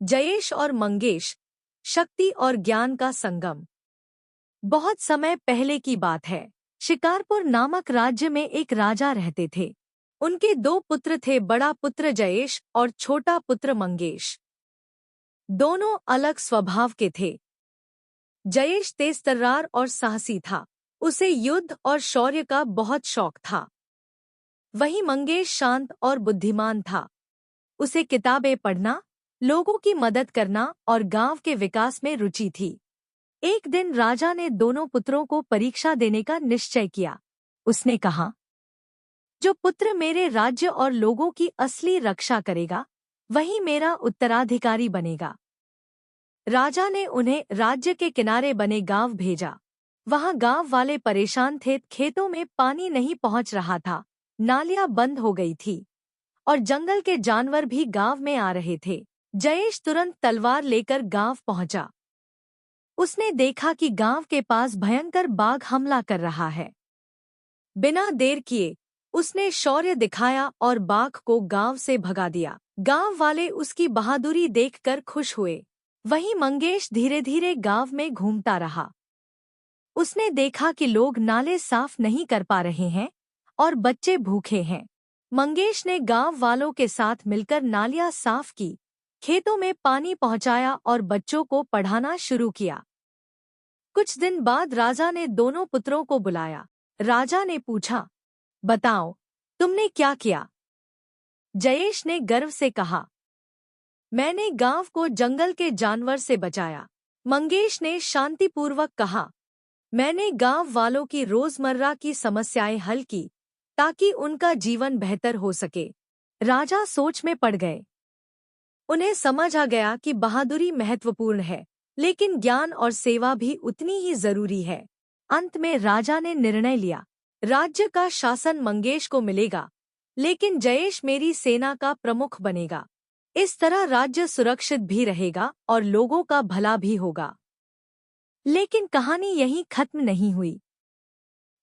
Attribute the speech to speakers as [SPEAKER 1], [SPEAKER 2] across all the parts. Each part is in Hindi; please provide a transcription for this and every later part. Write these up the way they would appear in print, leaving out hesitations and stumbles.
[SPEAKER 1] जयेश और मंगेश, शक्ति और ज्ञान का संगम। बहुत समय पहले की बात है। शिकारपुर नामक राज्य में एक राजा रहते थे। उनके दो पुत्र थे, बड़ा पुत्र जयेश और छोटा पुत्र मंगेश। दोनों अलग स्वभाव के थे। जयेश तेज-तर्रार और साहसी था। उसे युद्ध और शौर्य का बहुत शौक था। वहीं मंगेश शांत और बुद्धिमान था। उसे किताबें पढ़ना, लोगों की मदद करना और गांव के विकास में रुचि थी। एक दिन राजा ने दोनों पुत्रों को परीक्षा देने का निश्चय किया। उसने कहा, जो पुत्र मेरे राज्य और लोगों की असली रक्षा करेगा, वही मेरा उत्तराधिकारी बनेगा। राजा ने उन्हें राज्य के किनारे बने गांव भेजा। वहां गांव वाले परेशान थे। खेतों में पानी नहीं पहुंच रहा था, नालियां बंद हो गई थी और जंगल के जानवर भी गांव में आ रहे थे। जयेश तुरंत तलवार लेकर गांव पहुंचा। उसने देखा कि गांव के पास भयंकर बाघ हमला कर रहा है। बिना देर किए उसने शौर्य दिखाया और बाघ को गांव से भगा दिया। गांव वाले उसकी बहादुरी देखकर खुश हुए। वहीं मंगेश धीरे धीरे गांव में घूमता रहा। उसने देखा कि लोग नाले साफ नहीं कर पा रहे हैं और बच्चे भूखे हैं। मंगेश ने गांव वालों के साथ मिलकर नालियां साफ की, खेतों में पानी पहुंचाया और बच्चों को पढ़ाना शुरू किया। कुछ दिन बाद राजा ने दोनों पुत्रों को बुलाया। राजा ने पूछा, बताओ, तुमने क्या किया? जयेश ने गर्व से कहा, मैंने गांव को जंगल के जानवर से बचाया। मंगेश ने शांतिपूर्वक कहा, मैंने गांव वालों की रोजमर्रा की समस्याएं हल की ताकि उनका जीवन बेहतर हो सके। राजा सोच में पड़ गए। उन्हें समझ आ गया कि बहादुरी महत्वपूर्ण है, लेकिन ज्ञान और सेवा भी उतनी ही जरूरी है। अंत में राजा ने निर्णय लिया, राज्य का शासन मंगेश को मिलेगा, लेकिन जयेश मेरी सेना का प्रमुख बनेगा। इस तरह राज्य सुरक्षित भी रहेगा और लोगों का भला भी होगा। लेकिन कहानी यहीं खत्म नहीं हुई।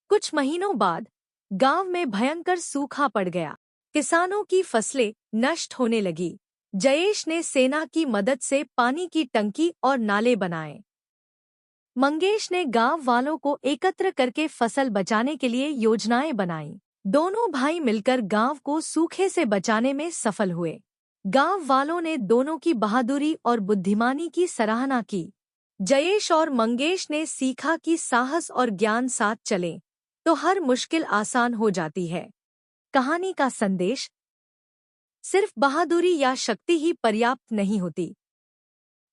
[SPEAKER 1] कुछ महीनों बाद गांव में भयंकर सूखा पड़ गया। किसानों की फसलें नष्ट होने लगी। जयेश ने सेना की मदद से पानी की टंकी और नाले बनाए। मंगेश ने गांव वालों को एकत्र करके फसल बचाने के लिए योजनाएं बनाईं। दोनों भाई मिलकर गांव को सूखे से बचाने में सफल हुए। गांव वालों ने दोनों की बहादुरी और बुद्धिमानी की सराहना की। जयेश और मंगेश ने सीखा कि साहस और ज्ञान साथ चलें तो हर मुश्किल आसान हो जाती है। कहानी का संदेश, सिर्फ बहादुरी या शक्ति ही पर्याप्त नहीं होती।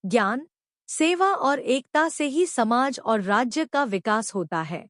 [SPEAKER 1] ज्ञान, सेवा और एकता से ही समाज और राज्य का विकास होता है।